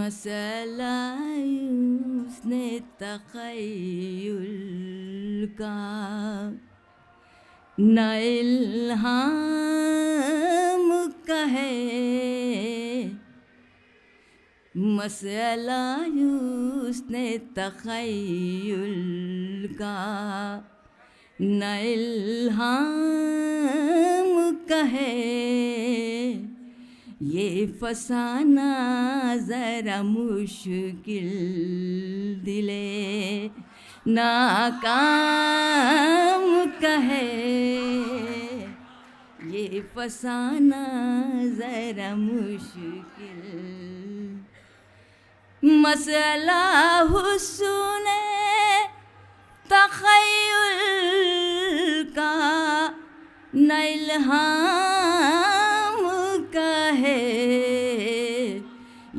मसला उसने तख़य्युल का न इल्हाम का है। मसला उसने तख़य्युल का न इल्हाम का है। ये फसाना ज़रा मुश्किल दिले नाकाम का है। ये फसाना ज़रा मुश्किल। मसला हुस्ने तख़य्युल का न इल्हाम का है।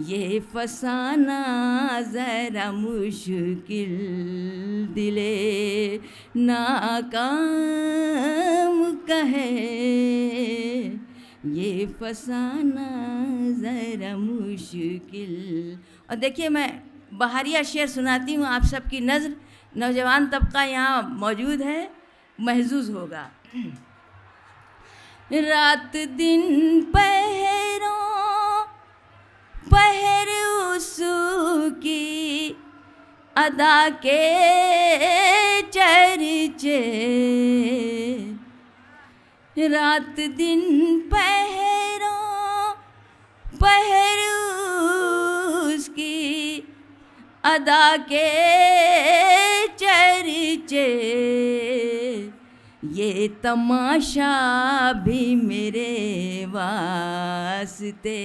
ये फसाना ज़रा मुश्किल दिले नाकाम का है। ये फसाना ज़रा मुश्किल। और देखिए, मैं बहारिया शेर सुनाती हूँ, आप सबकी नज़र, नौजवान तबका यहाँ मौजूद है, महजूज होगा। रात दिन पहर उसकी अदा के चर्चे। रात दिन पहर उसकी अदा के चर्चे। ये तमाशा भी मेरे वास्ते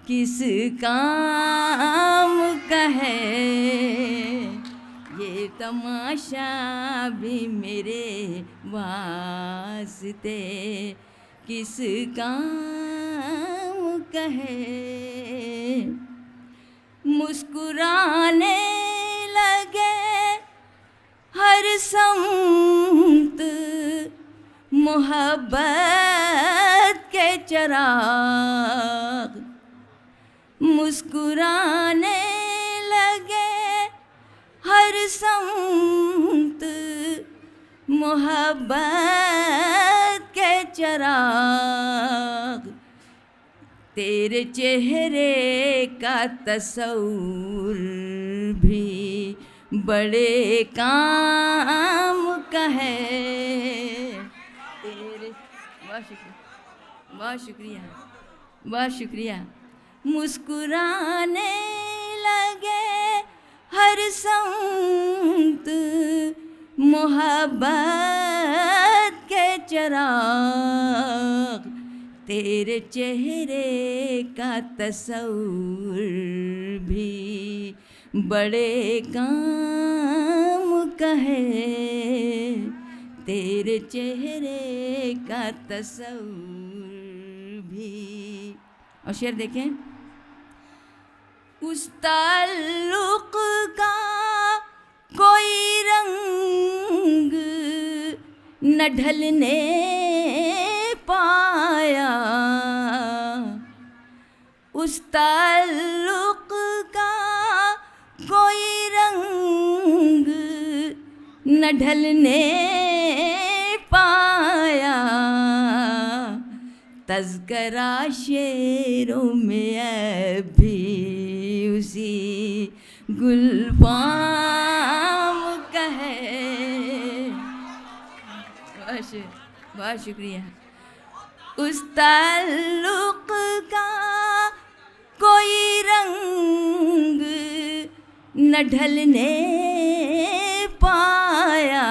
किस काम का है। ये तमाशा भी मेरे वास्ते किस काम का है। मुस्कुराने लगे हर समत मोहब्बत के चिराग। मुस्कुराने लगे हर समत मोहब्बत के चिराग। तेरे चेहरे का तस्वुर भी बड़े काम का है। तेरे बहुत शुक्रिया, बहुत शुक्रिया, बहुत शुक्रिया। मुस्कुराने लगे हर समत मोहब्बत के चिराग। तेरे चेहरे का तस्वुर भी बड़े काम का है। तेरे चेहरे का तस्वुर भी। और शेर देखें, उस ताल्लुक़ का कोई रंग न ढलने पाया। उस ताल्लुक़ का कोई रंग न ढलने पाया। तज़किरा शेरों में अभी उसी गुलफाम का है। बहुत शुक्रिया। उस ताल्लुक़ का कोई रंग न ढलने पाया।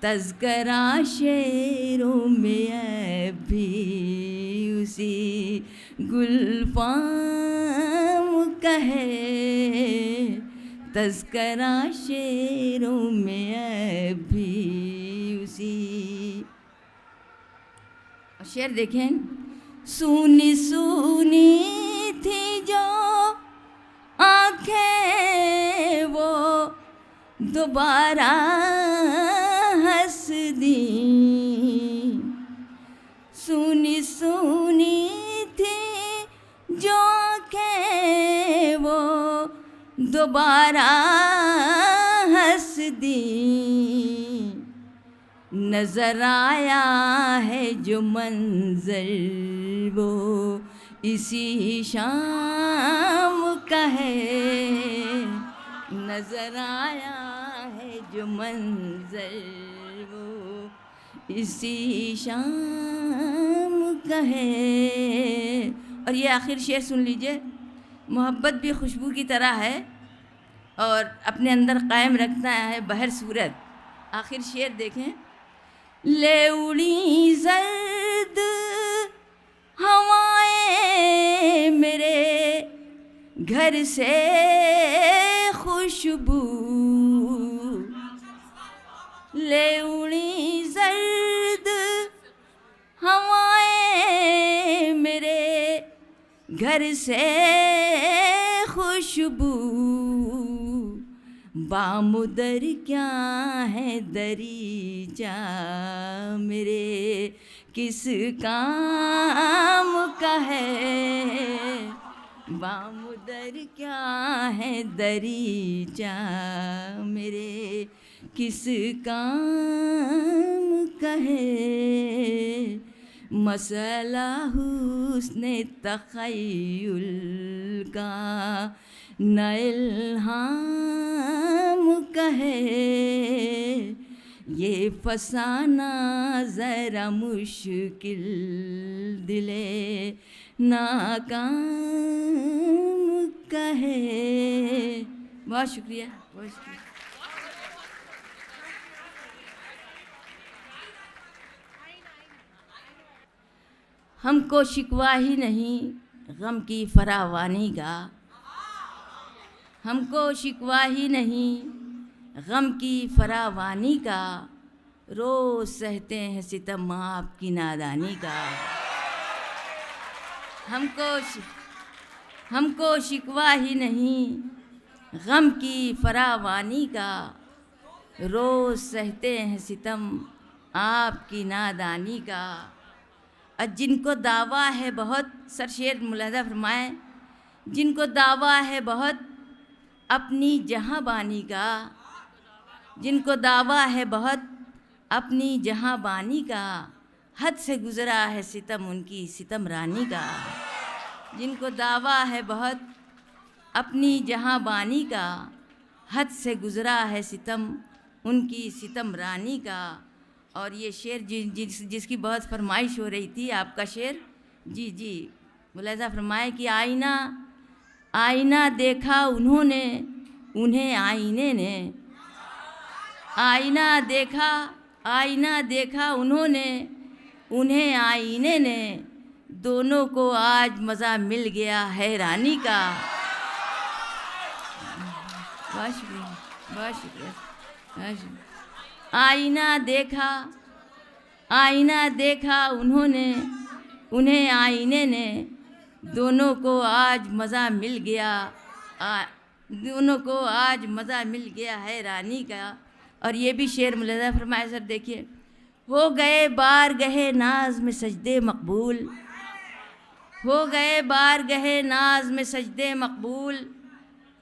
तज़किरा शेरों में अभी उसी गुलफाम का है। तज़किरा शेरों में अभी उसी। और शेर देखें, सूनी सूनी थी जो आँखें वो दोबारा हंस दी। सूनी सूनी थी जो आँखें दोबारा हंस दी, नजर आया है जो मंजर वो इसी शाम का है, नजर आया है जो मंजर वो इसी शाम का है। और ये आखिर शेर सुन लीजिए। मोहब्बत भी खुशबू की तरह है और अपने अंदर कायम रखना है बहर सूरत। आखिर शेर देखें। ले उड़ी जर्द हवाएं मेरे घर से खुशबू, ले उड़ी जर्द हवाएं मेरे घर से खुशबू, बामुदर क्या है दरीचा मेरे किस काम का है, बामुदर क्या है दरीचा मेरे किस काम का है। मसला हुस्न तख़य्युल का न इल्हाम का है, ये फसाना ज़रा मुश्किल दिले नाकाम का है। बहुत शुक्रिया, बहुत शुक्रिया। हमको शिकवा ही नहीं गम की फरावानी का, हमको शिकवा ही नहीं गम की फरावानी का, रोज़ सहते हैं सितम आपकी नादानी का। हमको शिकवा ही नहीं गम की फरावानी का, रोज़ सहते हैं सितम आपकी नादानी का। और जिनको दावा है बहुत, सर शेर मुलाज़ा फरमाएं, जिनको दावा है बहुत अपनी जहाँ बानी का, जिनको दावा है बहुत अपनी जहाँ बानी का, हद से गुज़रा है सितम उनकी सितम रानी का। जिनको दावा है बहुत अपनी जहाँ बानी का, हद से गुज़रा है सितम उनकी सितम रानी का। और ये शेर जिसकी बहुत फरमाइश हो रही थी, आपका शेर, जी जी मुलाज़ा फरमाए कि आईना आईना देखा उन्होंने उन्हें आईने ने, आईना देखा उन्होंने उन्हें आईने ने, दोनों को आज मज़ा मिल गया हैरानी का। बहुत शुक्रिया, बहुत शुक्रिया, बहुत शुक्रिया। आईना देखा उन्होंने उन्हें आईने ने, दोनों को आज मज़ा मिल गया, दोनों को आज मज़ा मिल गया है रानी का। और ये भी शेर मुलाज़ा फरमाए सर, देखिए। हो गए बार गहे नाज में सजदे मकबूल, हो गए बार गहे नाज में सजदे मकबूल,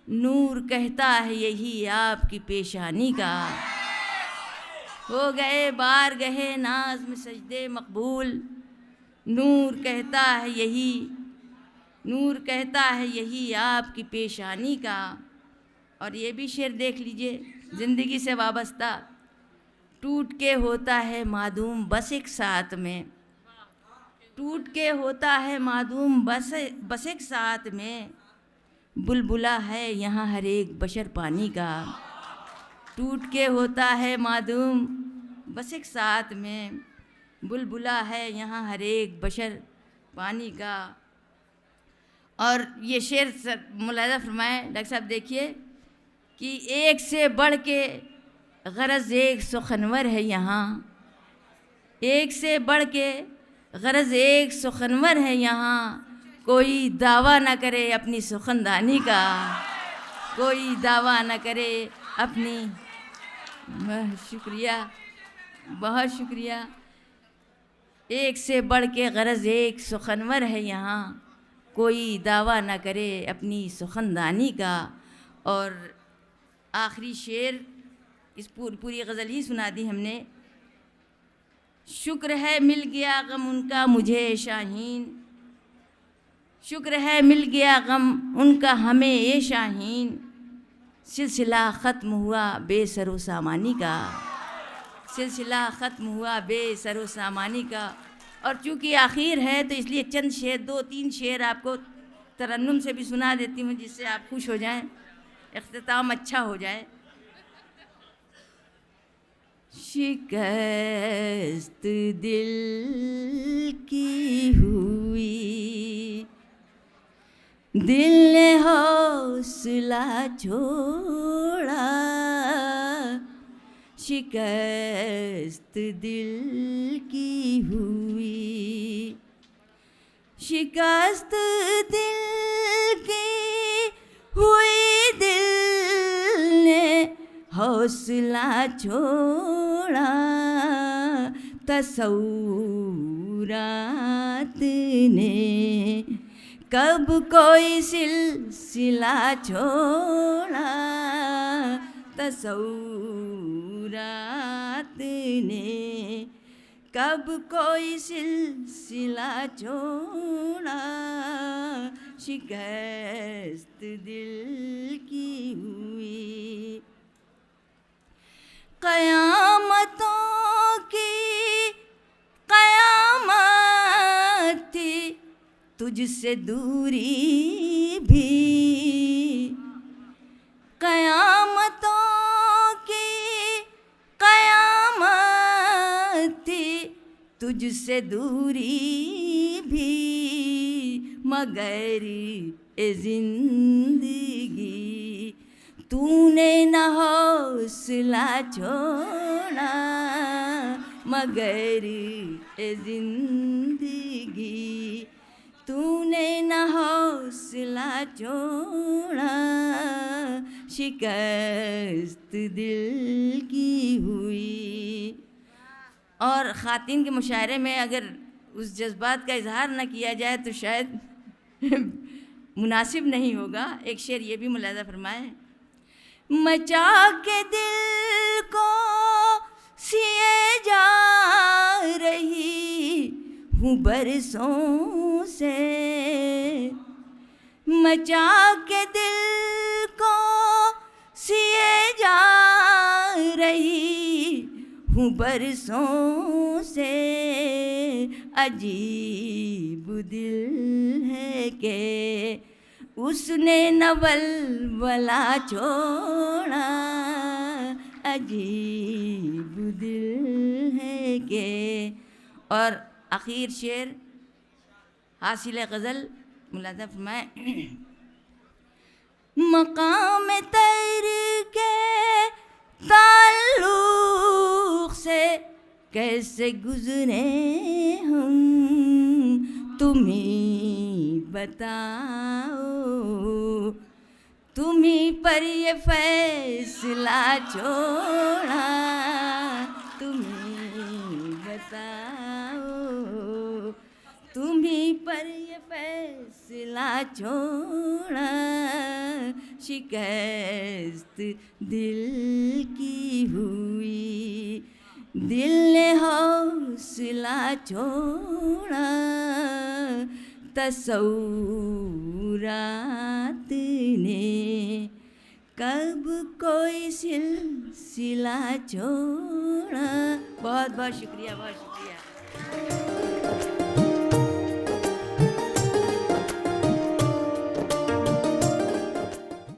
नूर कहता है यही आपकी पेशानी का। हो गए बार गहे नाज में सजदे मकबूल, नूर कहता है यही आपकी पेशानी का। और ये भी शेर देख लीजिए, ज़िंदगी से वाबस्ता। टूट के होता है मादूम बस एक साथ में, टूट के होता है मादूम बस एक साथ में, बुलबुला है यहाँ हर एक बशर पानी का। टूट के होता है मादूम बस एक साथ में, बुलबुला है यहाँ हर एक बशर पानी का। और ये शेर सर मुलाज़ा फरमाएं डॉक्टर साहब, देखिए कि एक से बढ़ के गरज एक सुखनवर है यहाँ, एक से बढ़ के गरज एक सुखनवर है यहाँ, कोई दावा न करे अपनी सुखनदानी का, कोई दावा न करे अपनी। बहुत शुक्रिया, बहुत शुक्रिया। एक से बढ़ के गरज एक सुखनवर है यहाँ, कोई दावा न करे अपनी सुखनदानी का। और आखिरी शेर, इस पूरी गज़ल ही सुना दी हमने। शुक्र है मिल गया गम उनका मुझे शाहीन, शुक्र है मिल गया गम उनका हमें ये शाहीन, सिलसिला ख़त्म हुआ बेसरो सामानी का, सिलसिला ख़त्म हुआ बेसरो सामानी का। और चूँकि आखिर है तो इसलिए चंद शेर, 2-3 शेर आपको तरन्नुम से भी सुना देती हूँ, जिससे आप खुश हो जाएं, इख्तिताम अच्छा हो जाए। शिकस्त दिल की हुई, दिल ने हौसला छोड़ा, शिकस्त दिल की हुई, शिकस्त दिल की हुई, दिल ने हौसला छोड़ा, तसव्वुरात ने कब कोई सिलसिला छोड़ा, तसव्वुरात ने कब कोई सिलसिला छोड़ा, शिकस्त दिल की हुई। क़यामतों की क़यामत थी, तुझसे दूरी भी, क़यामतों की क़यामत थी, तुझसे दूरी भी, मगर ए ज़िंदगी तूने न हौसला छोड़ा, मगर ए ज़िंदगी तूने न हौसला छोड़ा, शिकस्त दिल की हुई। और ख़ातिन के मुशायरे में अगर उस जज्बात का इजहार न किया जाए तो शायद मुनासिब नहीं होगा। एक शेर ये भी मुलाज़ा फरमाएं। मचा के दिल को सिए जा रही हूँ बरसों से, मचा के दिल को सिए जा रही हूँ बरसों से, अजीब दिल है के उसने न वलवला छोड़ा, अजीब दिल है के। और आखिर शेर हासिल गज़ल मुलाज़ा फरमाएं। मकाम तर के ताल्लुक़ से कैसे गुज़रे हम, तुम्हीं बताओ, तुम्हीं पर ये फैसला छोड़ा, तुम्हीं बताओ, तुम्हीं पर ये फैसला छोड़ा, शिकस्त दिल की हुई, दिल ने हौसला छोड़ा, तसव्वुरात ने कब कोई सिलसिला छोड़ा। बहुत बहुत शुक्रिया, बहुत शुक्रिया।